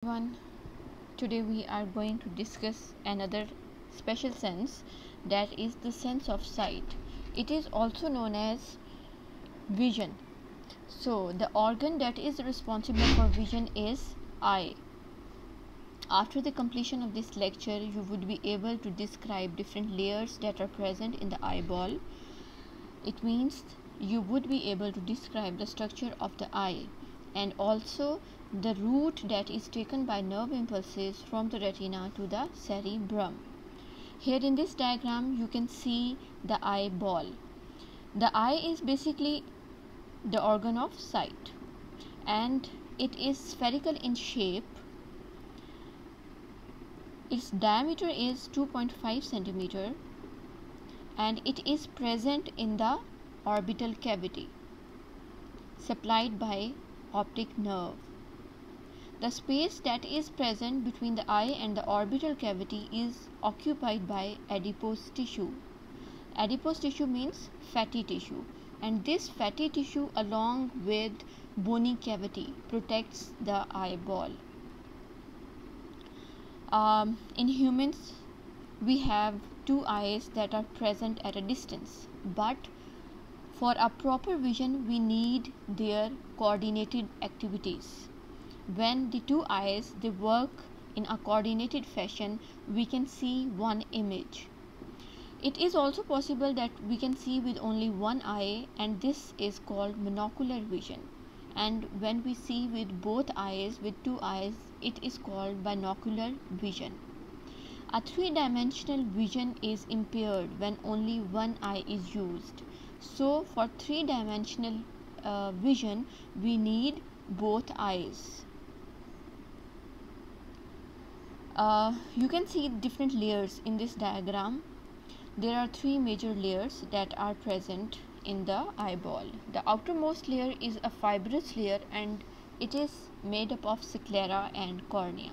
Everyone, today we are going to discuss another special sense, that is the sense of sight. It is also known as vision. So the organ that is responsible for vision is eye. After the completion of this lecture, you would be able to describe different layers that are present in the eyeball. It means you would be able to describe the structure of the eye and also the route that is taken by nerve impulses from the retina to the cerebrum. Here in this diagram you can see the eyeball. The eye is basically the organ of sight and it is spherical in shape. Its diameter is 2.5 centimeter and it is present in the orbital cavity supplied by optic nerve. The space that is present between the eye and the orbital cavity is occupied by adipose tissue. Adipose tissue means fatty tissue, and this fatty tissue along with bony cavity protects the eyeball. In humans, we have two eyes that are present at a distance, but for a proper vision we need their coordinated activities. When the two eyes they work in a coordinated fashion, we can see one image. It is also possible that we can see with only one eye, and this is called monocular vision. And when we see with both eyes, with two eyes, it is called binocular vision. A three-dimensional vision is impaired when only one eye is used. So for three-dimensional vision, we need both eyes. You can see different layers in this diagram. There are three major layers that are present in the eyeball. The outermost layer is a fibrous layer and it is made up of sclera and cornea.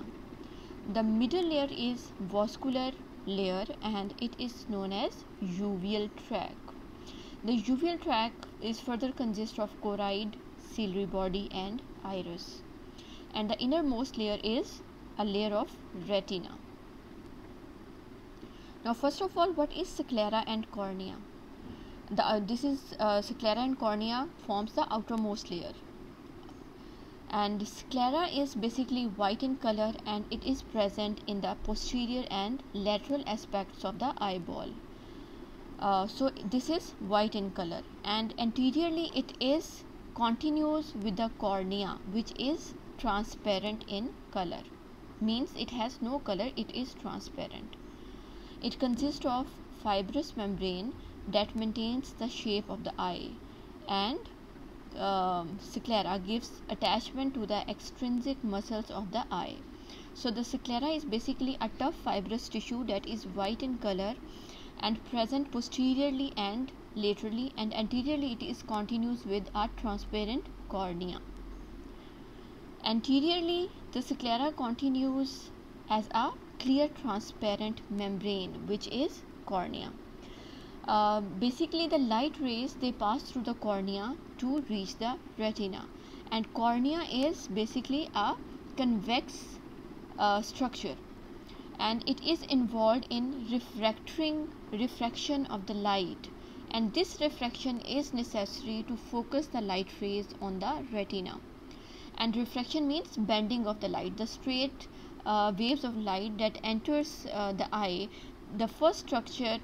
The middle layer is vascular layer and it is known as uveal tract. The uveal tract is further consists of choroid, ciliary body and iris. And the innermost layer is a layer of retina. Now first of all, what is sclera and cornea? Sclera and cornea forms the outermost layer. And sclera is basically white in color and it is present in the posterior and lateral aspects of the eyeball. So this is white in color, and anteriorly it is continuous with the cornea, which is transparent in color. Means it has no color, it is transparent. It consists of fibrous membrane that maintains the shape of the eye, and sclera gives attachment to the extrinsic muscles of the eye. So the sclera is basically a tough fibrous tissue that is white in color and present posteriorly and laterally, and anteriorly it is continuous with a transparent cornea. Anteriorly, the sclera continues as a clear transparent membrane, which is cornea. Basically the light rays they pass through the cornea to reach the retina, and cornea is basically a convex structure, and it is involved in refraction of the light, and this refraction is necessary to focus the light rays on the retina. And refraction means bending of the light, the straight waves of light that enters the eye. The first structure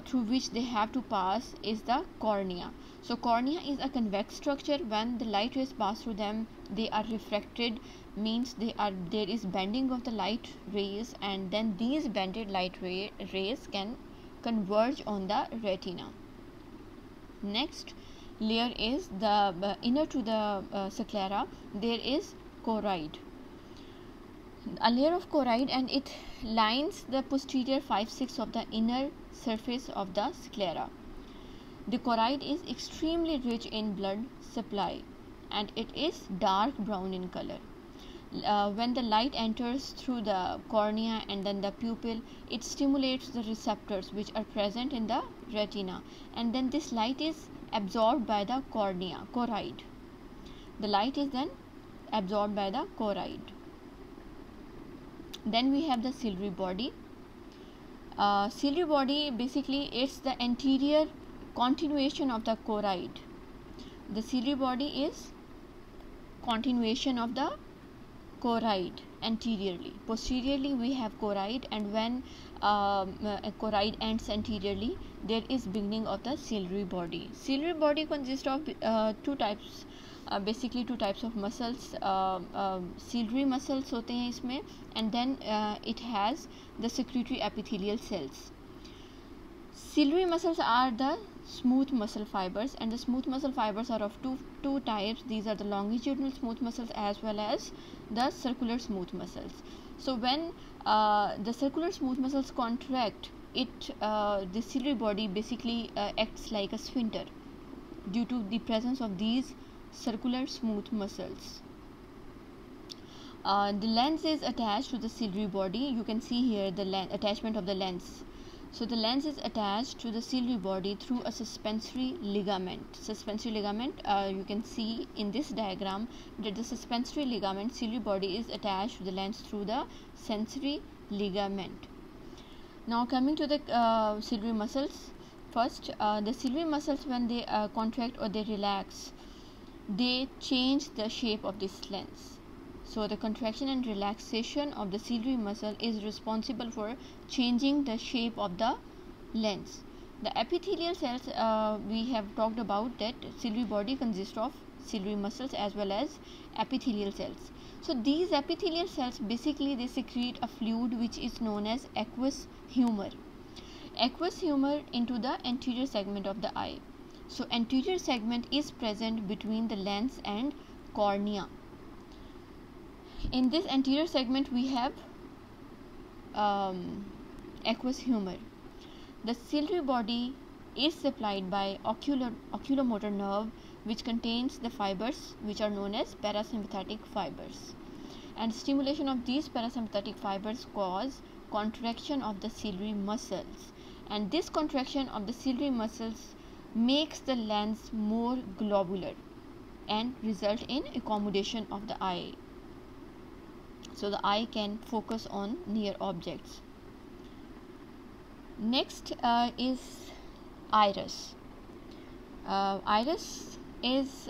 through which they have to pass is the cornea. So cornea is a convex structure. When the light rays pass through them, they are refracted, means there is bending of the light rays, and then these bended light rays can converge on the retina. Next layer is the inner to the sclera. There is choroid, a layer of choroid, and it lines the posterior 5/6 of the inner surface of the sclera. The choroid is extremely rich in blood supply and it is dark brown in color. When the light enters through the cornea and then the pupil, it stimulates the receptors which are present in the retina, and then this light is absorbed by the choroid. The light is then absorbed by the choroid. Then we have the ciliary body. Ciliary body, basically it's the anterior continuation of the choroid. The ciliary body is continuation of the choroid anteriorly. Posteriorly we have choroid, and when a choroid ends anteriorly, there is beginning of the ciliary body. Ciliary body consists of two types, basically two types of muscles. Ciliary muscles होते हैं इसमें, and then it has the secretory epithelial cells. Ciliary muscles are the smooth muscle fibers, and the smooth muscle fibers are of two types. These are the longitudinal smooth muscles as well as the circular smooth muscles. So when the circular smooth muscles contract, the ciliary body basically acts like a sphincter due to the presence of these circular smooth muscles. The lens is attached to the ciliary body. You can see here the attachment of the lens. So the lens is attached to the ciliary body through a suspensory ligament. Suspensory ligament, you can see in this diagram that the suspensory ligament ciliary body is attached to the lens through the sensory ligament. Now coming to the ciliary muscles. First, the ciliary muscles, when they contract or they relax, they change the shape of this lens. So the contraction and relaxation of the ciliary muscle is responsible for changing the shape of the lens. The epithelial cells, we have talked about that ciliary body consists of ciliary muscles as well as epithelial cells. So these epithelial cells, basically they secrete a fluid which is known as aqueous humor. Aqueous humor into the anterior segment of the eye. So anterior segment is present between the lens and cornea. In this anterior segment we have aqueous humor. The ciliary body is supplied by oculomotor nerve, which contains the fibers which are known as parasympathetic fibers, and stimulation of these parasympathetic fibers cause contraction of the ciliary muscles, and this contraction of the ciliary muscles makes the lens more globular and result in accommodation of the eye, so the eye can focus on near objects. Next is iris. Iris is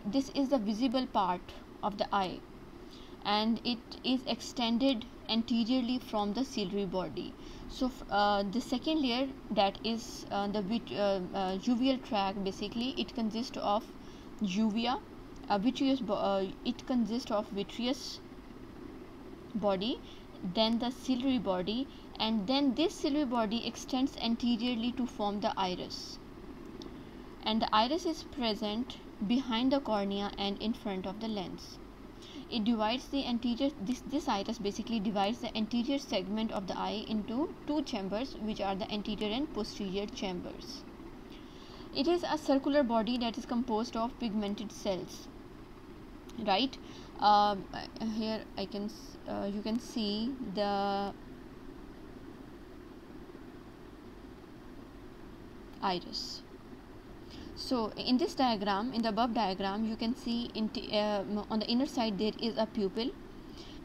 this is the visible part of the eye, and it is extended anteriorly from the ciliary body. So the second layer, that is the uveal tract, basically it consists of uvea, it consists of vitreous body, then the ciliary body, and then this ciliary body extends anteriorly to form the iris, and the iris is present behind the cornea and in front of the lens. It divides the anterior, this iris basically divides the anterior segment of the eye into two chambers, which are the anterior and posterior chambers. It is a circular body that is composed of pigmented cells, right? Here I can you can see the iris. So in this diagram, in the above diagram, you can see on the inner side there is a pupil,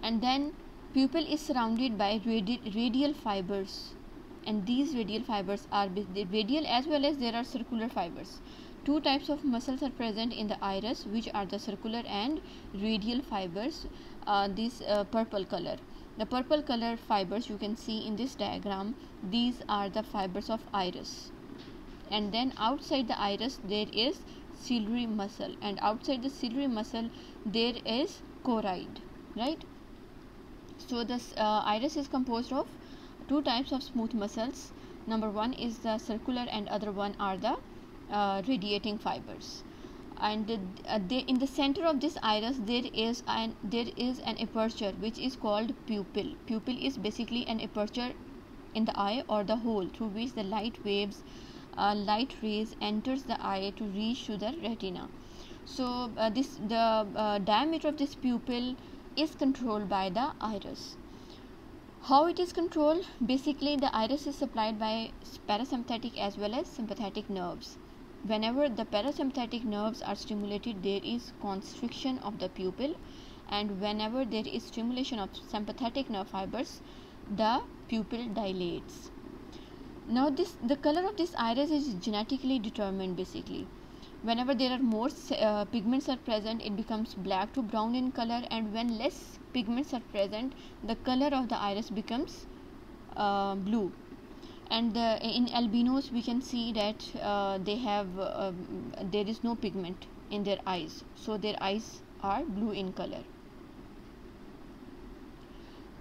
and then pupil is surrounded by radial fibers, and these radial fibers are radial as well as there are circular fibers. Two types of muscles are present in the iris, which are the circular and radial fibers. This purple color, the purple color fibers you can see in this diagram, these are the fibers of iris. And then outside the iris there is ciliary muscle, and outside the ciliary muscle there is choroid, right? So this iris is composed of two types of smooth muscles. Number one is the circular, and other one are the radiating fibers. And in the center of this iris there is an aperture which is called pupil. Pupil is basically an aperture in the eye or the hole through which the light rays enters the eye to reach to the retina. So the diameter of this pupil is controlled by the iris. How it is controlled? Basically the iris is supplied by parasympathetic as well as sympathetic nerves. Whenever the parasympathetic nerves are stimulated, there is constriction of the pupil, and whenever there is stimulation of sympathetic nerve fibers, the pupil dilates. Now the color of this iris is genetically determined. Basically, whenever there are more pigments are present, it becomes black to brown in color, and when less pigments are present, the color of the iris becomes blue. And in albinos we can see that there is no pigment in their eyes, so their eyes are blue in color.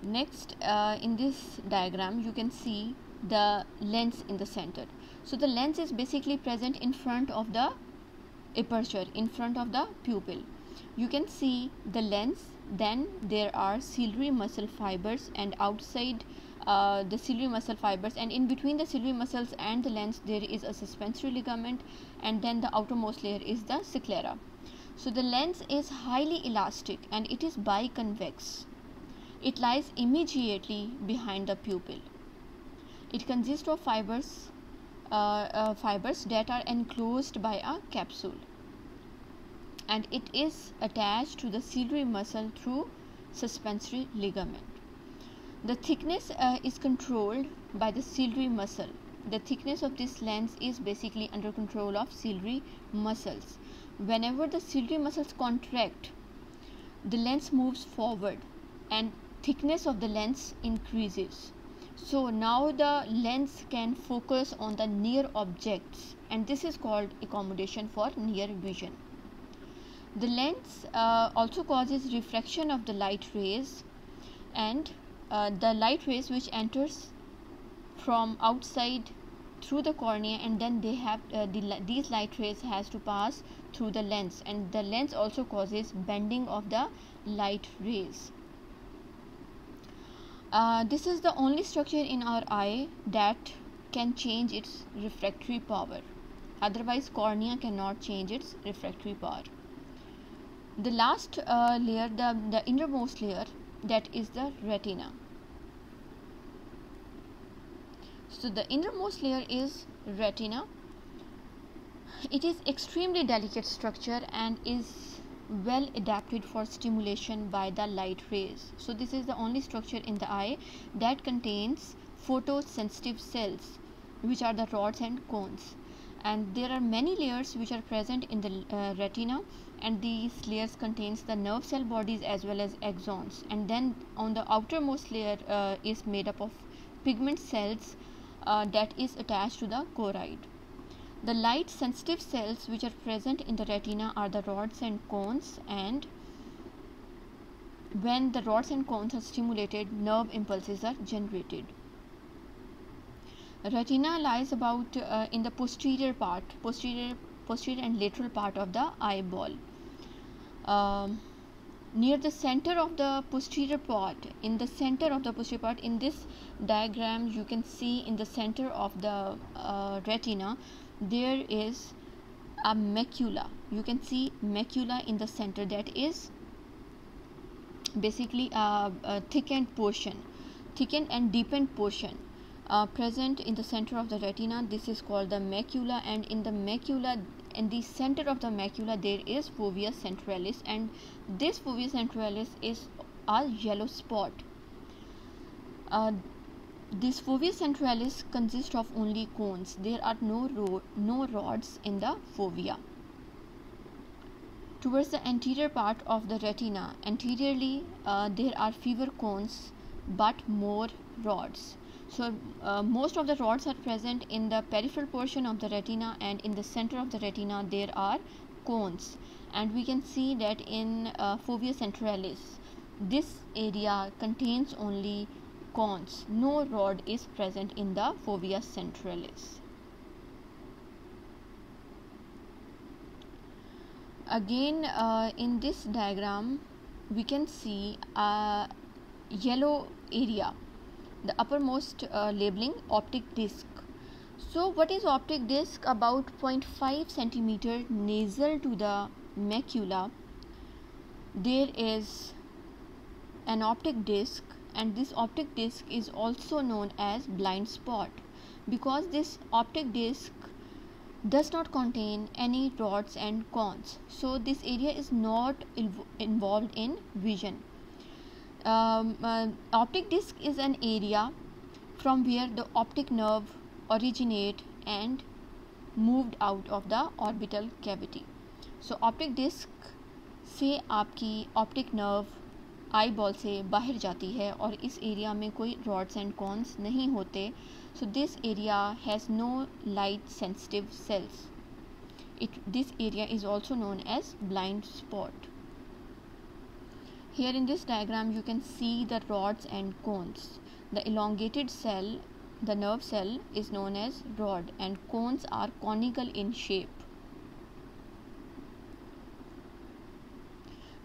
Next, in this diagram you can see the lens in the center. So the lens is basically present in front of the aperture, in front of the pupil. You can see the lens, then there are ciliary muscle fibers, and outside the ciliary muscle fibers, and in between the ciliary muscles and the lens there is a suspensory ligament, and then the outermost layer is the sclera. So the lens is highly elastic and it is biconvex. It lies immediately behind the pupil. It consists of fibers that are enclosed by a capsule, and it is attached to the ciliary muscle through suspensory ligament. The thickness is controlled by the ciliary muscle. The thickness of this lens is basically under control of ciliary muscles. Whenever the ciliary muscles contract, the lens moves forward and thickness of the lens increases. So now the lens can focus on the near objects, and this is called accommodation for near vision. The lens also causes refraction of the light rays, and the light rays which enters from outside through the cornea, and then they have these light rays has to pass through the lens, and the lens also causes bending of the light rays. This is the only structure in our eye that can change its refractory power. Otherwise, cornea cannot change its refractory power. The last layer, the innermost layer, that is the retina. So the innermost layer is retina. It is extremely delicate structure and is well adapted for stimulation by the light rays. So this is the only structure in the eye that contains photosensitive cells, which are the rods and cones, and there are many layers which are present in the retina, and these layers contains the nerve cell bodies as well as axons, and then on the outermost layer is made up of pigment cells that is attached to the choroid. The light sensitive cells which are present in the retina are the rods and cones, and when the rods and cones are stimulated, nerve impulses are generated. Retina lies about in the posterior and lateral part of the eyeball. Near the center of the posterior part, in this diagram you can see in the center of the retina there is a macula. You can see macula in the center, that is basically a thickened and deepened portion present in the center of the retina. This is called the macula, and in the center of the macula there is fovea centralis, and this fovea centralis is a yellow spot. This fovea centralis consists of only cones. There are no rods in the fovea. Towards the anterior part of the retina, anteriorly there are fewer cones but more rods. So most of the rods are present in the peripheral portion of the retina, and in the center of the retina there are cones, and we can see that in fovea centralis this area contains only cones. No rod is present in the fovea centralis. Again, in this diagram we can see a yellow area, the uppermost labeling optic disc. So what is optic disc? About 0.5 centimeter nasal to the macula there is an optic disc, and this optic disc is also known as blind spot, because this optic disc does not contain any rods and cones, so this area is not involved in vision. Optic disc is an area from where the optic nerve originate and moved out of the orbital cavity. So optic disc से आपकी optic nerve eye ball से बाहर जाती है और इस area में कोई रॉड्स एंड कॉन्स नहीं होते. So this area has no light sensitive cells. This area is also known as blind spot. Here in this diagram you can see the rods and cones. The elongated cell, the nerve cell, is known as rod and cones are conical in shape.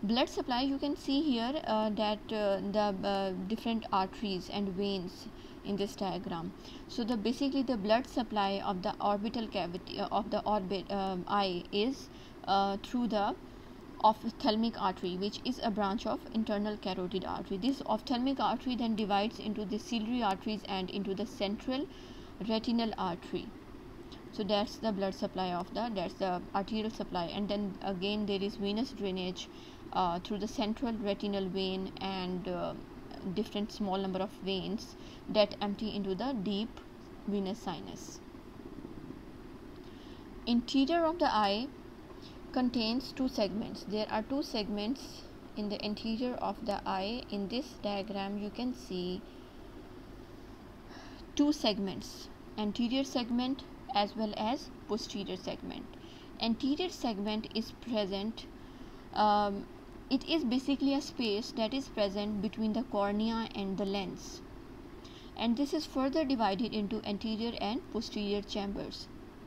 Blood supply, you can see here that the different arteries and veins in this diagram. So basically the blood supply of the orbital cavity of the eye is through the ophthalmic artery, which is a branch of internal carotid artery. This ophthalmic artery then divides into the ciliary arteries and into the central retinal artery. So that's the blood supply that's the arterial supply, and then again there is venous drainage through the central retinal vein and different small number of veins that empty into the deep venous sinus. Interior of the eye contains two segments. There are two segments in the interior of the eye. In this diagram you can see two segments, anterior segment as well as posterior segment. Anterior segment is present, it is basically a space that is present between the cornea and the lens, and this is further divided into anterior and posterior chambers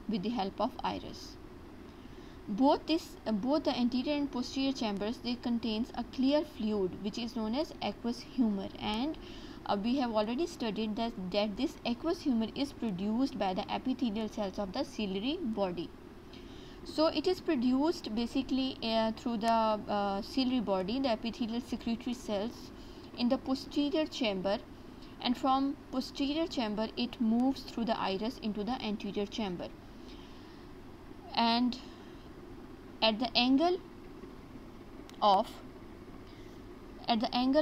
with the help of iris. Both the anterior and posterior chambers, they contains a clear fluid which is known as aqueous humor, and we have already studied that this aqueous humor is produced by the epithelial cells of the ciliary body. So it is produced basically through the ciliary body, the epithelial secretory cells in the posterior chamber, and from posterior chamber it moves through the iris into the anterior chamber, and at the angle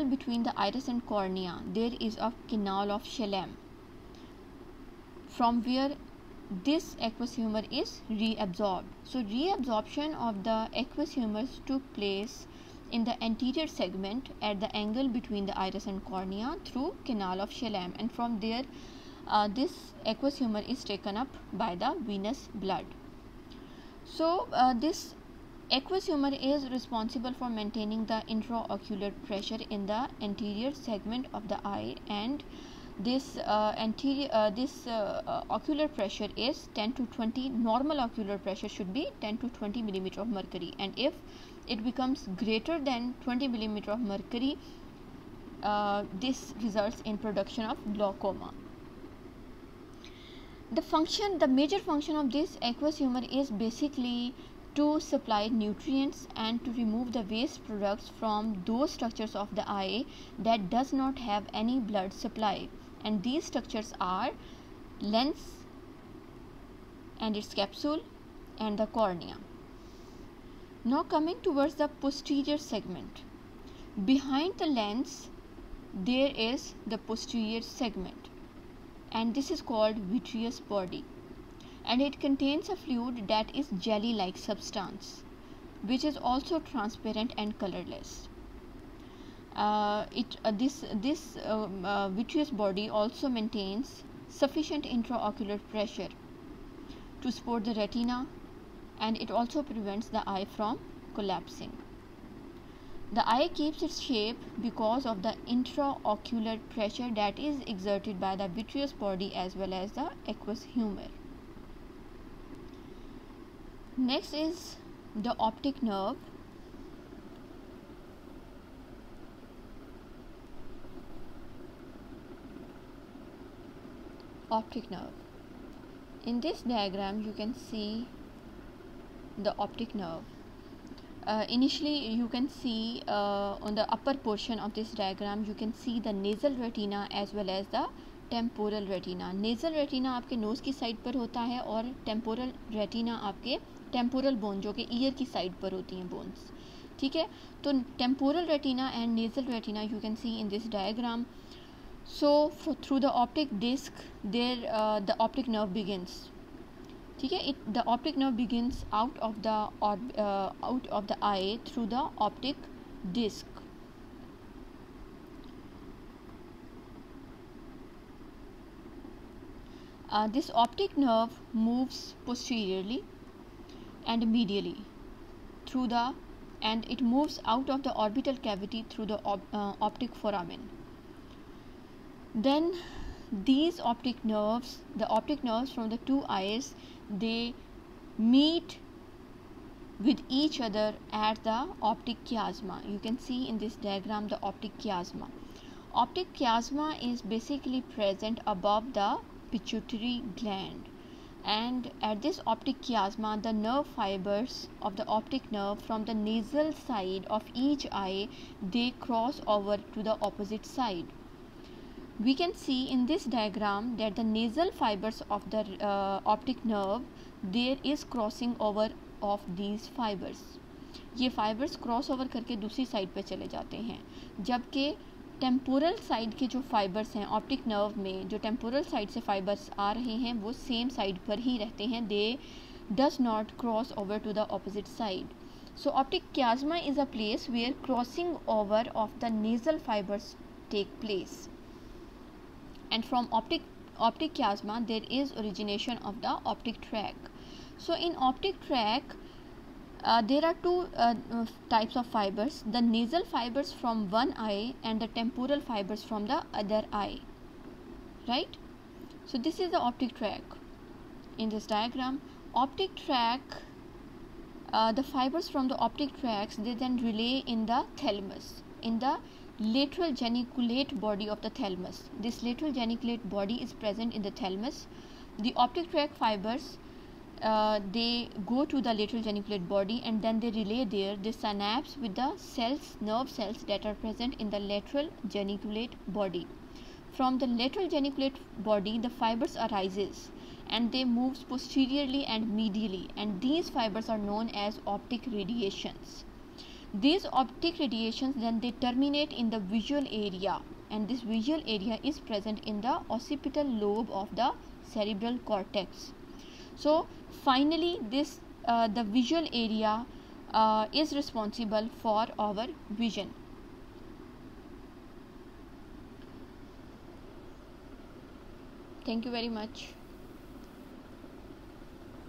between the iris and cornea there is a canal of Schlemm, from where this aqueous humor is reabsorbed. So reabsorption of the aqueous humors took place in the anterior segment at the angle between the iris and cornea through canal of Schlemm, and from there this aqueous humor is taken up by the venous blood. So this aqueous humor is responsible for maintaining the intraocular pressure in the anterior segment of the eye, and this ocular pressure is 10 to 20. Normal ocular pressure should be 10 to 20 millimeter of mercury, and if it becomes greater than 20 millimeter of mercury, this results in production of glaucoma. The major function of this aqueous humor is basically to supply nutrients and to remove the waste products from those structures of the eye that does not have any blood supply, and these structures are lens and its capsule and the cornea. Now coming towards the posterior segment, behind the lens there is the posterior segment, and this is called vitreous body, and it contains a fluid that is jelly like substance which is also transparent and colorless. This vitreous body also maintains sufficient intraocular pressure to support the retina, and it also prevents the eye from collapsing. The eye keeps its shape because of the intraocular pressure that is exerted by the vitreous body as well as the aqueous humor. Next is the optic nerve. Optic nerve. In this diagram you can see the optic nerve. Initially you can see on the upper portion of this diagram you can see the nasal retina as well as the temporal retina. Nasal retina आपके nose की side पर होता है और temporal retina आपके temporal bone जो कि year की साइड पर होती हैं बोन्स, ठीक है। तो temporal retina and nasal retina you can see in this diagram. So through the optic disc there the optic nerve begins, ठीक है. The optic nerve begins out of the eye through the optic disc. This optic nerve moves posteriorly and medially through and it moves out of the orbital cavity through the optic foramen. Then these optic nerves, the optic nerves from the two eyes, they meet with each other at the optic chiasma. You can see in this diagram the optic chiasma. Optic chiasma is basically present above the pituitary gland, and at this optic chiasma the nerve fibers of the optic nerve from the nasal side of each eye, they cross over to the opposite side. We can see in this diagram that the nasal fibers of the optic nerve, there is crossing over of these fibers. ये fibers cross over करके दूसरी side पे चले जाते हैं, जबकि temporal side के जो फाइबर्स हैं ऑप्टिक नर्व में, जो टेम्पोरल साइड से फाइबर्स आ रहे हैं वो सेम साइड पर ही रहते हैं. They does not cross over to the opposite side. So optic chiasma is a place where crossing over of the nasal fibers take place. And from optic chiasma there is origination of the optic tract. So in optic tract there are two types of fibers, the nasal fibers from one eye and the temporal fibers from the other eye, right? So this is the optic tract. In this diagram, optic tract, the fibers from the optic tracts, they then relay in the thalamus, in the lateral geniculate body of the thalamus. This lateral geniculate body is present in the thalamus. The optic tract fibers, they go to the lateral geniculate body and then they relay there. They synapse with the cells, nerve cells that are present in the lateral geniculate body. From the lateral geniculate body, the fibers arises and they moves posteriorly and medially, and these fibers are known as optic radiations. These optic radiations then they terminate in the visual area, and this visual area is present in the occipital lobe of the cerebral cortex. So finally this the visual area is responsible for our vision. Thank you very much.